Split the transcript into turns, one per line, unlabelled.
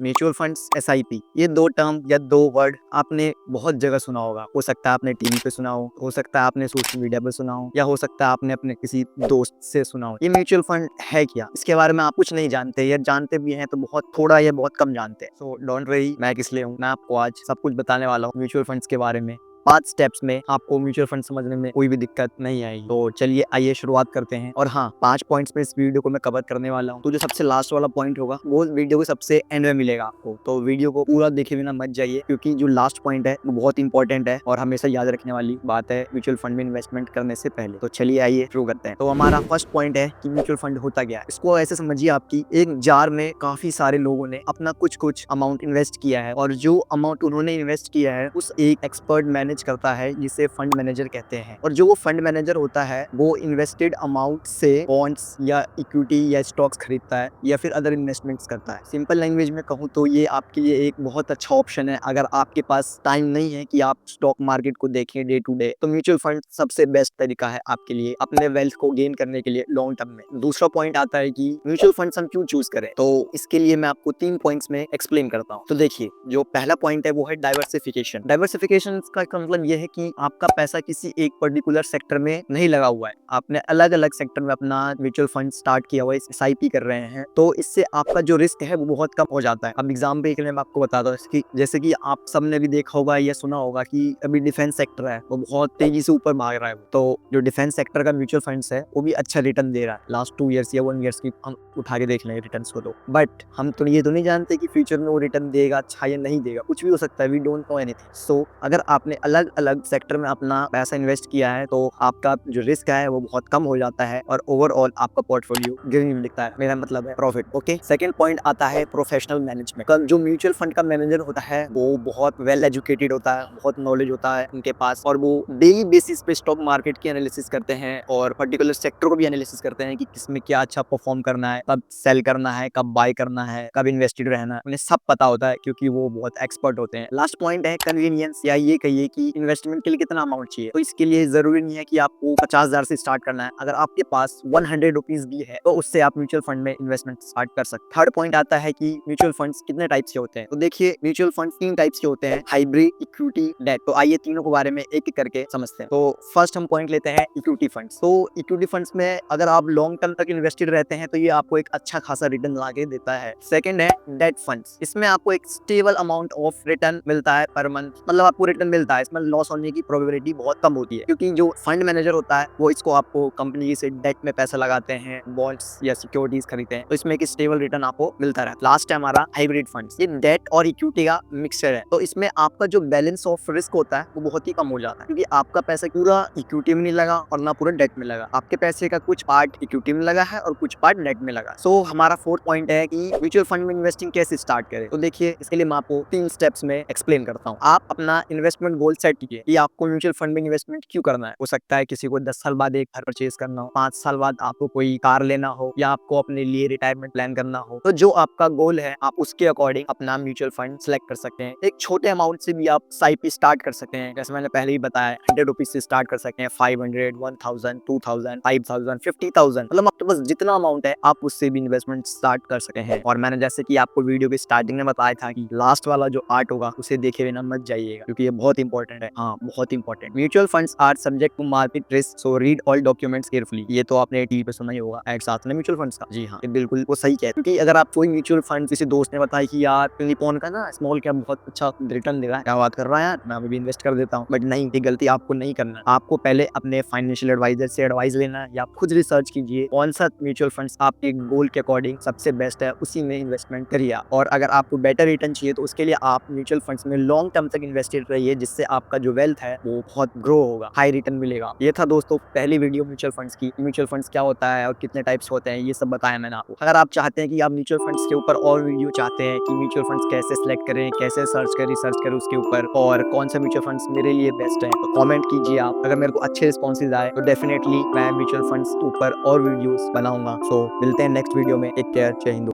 Mutual funds, SIP, ये 2 term या 2 word आपने बहुत जगह सुना होगा। हो सकता है आपने टीवी पे सुना हो सकता है आपने सोशल मीडिया पे सुना हो, या हो सकता है आपने अपने किसी दोस्त से सुना हो। ये म्यूचुअल फंड है क्या? इसके बारे में आप कुछ नहीं जानते, या जानते भी हैं तो बहुत थोड़ा या बहुत कम जानते हैं। सो डोंट वरी, मैं किस लिए हूँ, मैं आपको आज सब कुछ बताने वाला हूँ म्यूचुअल फंड्स के बारे में। 5 स्टेप्स में आपको म्यूचुअल फंड समझने में कोई भी दिक्कत नहीं आएगी। तो चलिए आइए शुरुआत करते हैं। और हाँ, 5 पॉइंट्स में इस वीडियो को मैं कवर करने वाला हूँ। तो जो सबसे लास्ट वाला पॉइंट होगा वो वीडियो के सबसे एंड में मिलेगा आपको। तो वीडियो को पूरा देखे बिना मत जाइए, क्योंकि जो लास्ट पॉइंट है वो बहुत इंपॉर्टेंट है और हमेशा याद रखने वाली बात है म्यूचुअल फंड में इन्वेस्टमेंट करने से पहले। तो चलिए आइए शुरू करते हैं। तो हमारा फर्स्ट पॉइंट है कि म्यूचुअल फंड होता क्या है। इसको ऐसे समझिए आपकी एक जार में काफी सारे लोगों ने अपना कुछ अमाउंट इन्वेस्ट किया है, और जो अमाउंट उन्होंने इन्वेस्ट किया है उस एक एक्सपर्ट मैनेज करता है, जिसे फंड मैनेजर कहते हैं। और जो वो फंड मैनेजर होता है वो इन्वेस्टेड अमाउंट से बॉन्ड्स या इक्विटी या स्टॉक्स खरीदता है, या फिर अदर इन्वेस्टमेंट्स करता है। सिंपल लैंग्वेज में कहूँ तो ये आपके लिए एक बहुत अच्छा ऑप्शन है। अगर आपके पास टाइम नहीं है कि आप स्टॉक मार्केट को देखें डे टू डे, तो म्यूचुअल फंड सबसे बेस्ट तरीका है आपके लिए अपने वेल्थ को गेन करने के लिए लॉन्ग टर्म में। दूसरा पॉइंट आता है कि म्यूचुअल फंड हम क्यों चूज करें। तो इसके लिए मैं आपको 3 पॉइंट्स में एक्सप्लेन करता हूँ। तो देखिए, जो पहला पॉइंट है वो है डाइवर्सिफिकेशन। डाइवर्सिफिकेशन का मतलब ये है कि आपका पैसा किसी एक पर्टिकुलर सेक्टर में नहीं लगा हुआ है, आपने अलग अलग सेक्टर में अपना म्यूचुअल फंड स्टार्ट किया हुआ है, एसआईपी कर रहे हैं। तो इससे आपका जो रिस्क है वो बहुत कम हो जाता है। अब एग्जाम्पल के लिए मैं आपको बताता हूँ, जैसे कि आप सबने भी देखा होगा या सुना होगा कि अभी डिफेंस सेक्टर है वो बहुत तेजी से ऊपर भाग रहा है। तो जो डिफेंस सेक्टर का म्यूचुअल फंड्स है वो भी अच्छा रिटर्न दे रहा है। लास्ट 2 ईयर्स या 1 ईयर्स की हम उठा के देख लेंगे रिटर्न को। तो बट हम तो ये तो नहीं जानते कि फ्यूचर में वो रिटर्न देगा अच्छा या नहीं देगा, कुछ भी हो सकता है, वी डोंट नो एनीथिंग। सो अगर आपने अलग अलग सेक्टर में अपना पैसा इन्वेस्ट किया है तो आपका जो रिस्क है वो बहुत कम हो जाता है, और ओवरऑल आपका पोर्टफोलियो ग्रीन दिखता है। मेरा मतलब है प्रॉफिट। ओके, सेकंड पॉइंट आता है प्रोफेशनल मैनेजमेंट। जो म्यूचुअल फंड का मैनेजर होता है वो बहुत वेल एजुकेटेड होता है, बहुत नॉलेज होता है उनके पास, और वो डेली बेसिस पे स्टॉक मार्केट की एनालिसिस करते हैं और पर्टिकुलर सेक्टर को भी एनालिसिस करते हैं कि किसमें क्या अच्छा परफॉर्म करना है, कब सेल करना है, कब बाय करना है, कब इन्वेस्टेड रहना है, उन्हें सब पता होता है क्योंकि वो बहुत एक्सपर्ट होते हैं। लास्ट पॉइंट है कन्वीनियंस, या ये कहिए कि इन्वेस्टमेंट के लिए कितना अमाउंट चाहिए। तो इसके लिए जरूरी नहीं है कि आपको 50,000 से स्टार्ट करना है। अगर आपके पास 100 रुपीज भी है तो उससे आप म्यूचुअल फंड में इन्वेस्टमेंट स्टार्ट कर सकते हैं। थर्ड पॉइंट आता है कि म्यूचुअल फंड्स कितने टाइप्स के होते हैं। तो देखिए, म्यूचुअल फंड 3 टाइप्स के होते हैं, हाइब्रिड, इक्विटी, डेट। तो आइए तीनों के बारे में एक एक करके समझते हैं। तो फर्स्ट हम पॉइंट लेते हैं इक्विटी फंड्स। तो इक्विटी फंड्स में अगर आप लॉन्ग टर्म तक इन्वेस्टेड रहते हैं तो ये आपको एक अच्छा खासा रिटर्न ला के देता है। सेकंड है डेट फंड्स। इसमें आपको एक स्टेबल अमाउंट ऑफ रिटर्न मिलता है पर मंथ, मतलब आपको रिटर्न मिलता है, इसमें लॉस होने की प्रोबेबिलिटी बहुत कम होती है, क्योंकि जो फंड मैनेजर होता है वो इसको आपको कंपनी से डेट में पैसा लगाते हैं, बॉन्ड्स या सिक्योरिटीज खरीदते हैं, तो इसमें एक स्टेबल रिटर्न आपको मिलता रहता है। लास्ट है हमारा हाइब्रिड फंड्स। ये डेट और इक्विटी का मिक्सचर है, तो इसमें आपका जो बैलेंस ऑफ रिस्क होता है वो बहुत ही कम हो जाता है, क्योंकि आपका पैसा पूरा इक्विटी में नहीं लगा और ना पूरा डेट में लगा। आपके पैसे का कुछ पार्ट इक्विटी में लगा है और कुछ पार्ट डेट में लगा। सो हमारा फोर्थ पॉइंट है कि म्यूचुअल फंड में इन्वेस्टिंग कैसे स्टार्ट करें। तो देखिए, इसके लिए मैं आपको 3 स्टेप्स में एक्सप्लेन करता हूँ। आप अपना इन्वेस्टमेंट गोल सेट कीजिए कि आपको म्यूचुअल फंड में इन्वेस्टमेंट क्यों करना है। हो सकता है किसी को 10 साल बाद एक घर परचेज करना हो, 5 साल बाद आपको कोई कार लेना हो, या आपको अपने लिए रिटायरमेंट प्लान करना हो। तो जो आपका गोल है आप उसके अकॉर्डिंग अपना म्यूचुअल फंड सेलेक्ट कर सकते हैं। एक छोटे अमाउंट से भी आप एसआईपी स्टार्ट कर सकते हैं, जैसे मैंने पहले ही बताया 100 रुपीज से स्टार्ट कर सकते हैं, 500, 1000, 2000, 5000, 50,000, मतलब आपके पास जितना अमाउंट है आप उससे भी इन्वेस्टमेंट स्टार्ट कर सकते हैं। और मैंने जैसे कि आपको वीडियो के स्टार्टिंग में बताया था कि लास्ट वाला जो पार्ट होगा उसे देखे बिना मत जाइएगा, क्योंकि ये बहुत इंपॉर्टेंट है। हाँ, बहुत important. Mutual funds are subject to market risk, so read all documents carefully. ये तो आपने टीवी पे सुना ही होगा, एड्स आते हैं म्यूचुअल फंड्स का। जी हाँ, ये बिल्कुल वो सही है, क्योंकि अगर आप कोई म्यूचुअल फंड किसी दोस्त ने बताया कि यार निपॉन का ना स्मॉल कैप बहुत अच्छा रिटर्न दे रहा है, क्या बात कर रहा है यार, मैं भी इन्वेस्ट कर देता हूँ, बट नहीं, ये गलती आपको नहीं करना है। आपको पहले अपने फाइनेंशियल एडवाइजर से एडवाइस लेना है, या खुद रिसर्च कीजिए कौन सा म्यूचुअल फंड्स आपके गोल के अकॉर्डिंग सबसे बेस्ट है, उसी में इन्वेस्टमेंट करिए। और अगर आपको बेटर रिटर्न चाहिए तो उसके लिए आप म्यूचुअल फंड्स में लॉन्ग टर्म तक इन्वेस्टेड रहिए, जिससे आपका जो वेल्थ है वो बहुत ग्रो होगा, हाई रिटर्न मिलेगा। ये था दोस्तों पहली वीडियो म्यूचुअल फंड्स की। म्यूचुअल फंड्स क्या होता है और कितने टाइप्स होते हैं ये सब बताया मैंने आपको। अगर आप चाहते हैं कि आप म्यूचुअल फंड्स के ऊपर और वीडियो चाहते हैं कि म्यूचुअल फंड्स कैसे सिलेक्ट करें, कैसे रिसर्च करें उसके ऊपर, और कौन सा म्यूचुअल फंड्स मेरे लिए बेस्ट है, तो कमेंट कीजिए आप। अगर मेरे को अच्छे रिस्पॉन्सेज आए तो डेफिनेटली मैं म्यूचुअल फंड्स के ऊपर और वीडियोस बनाऊंगा। सो मिलते हैं नेक्स्ट वीडियो में। टेक केयर, जय हिंद।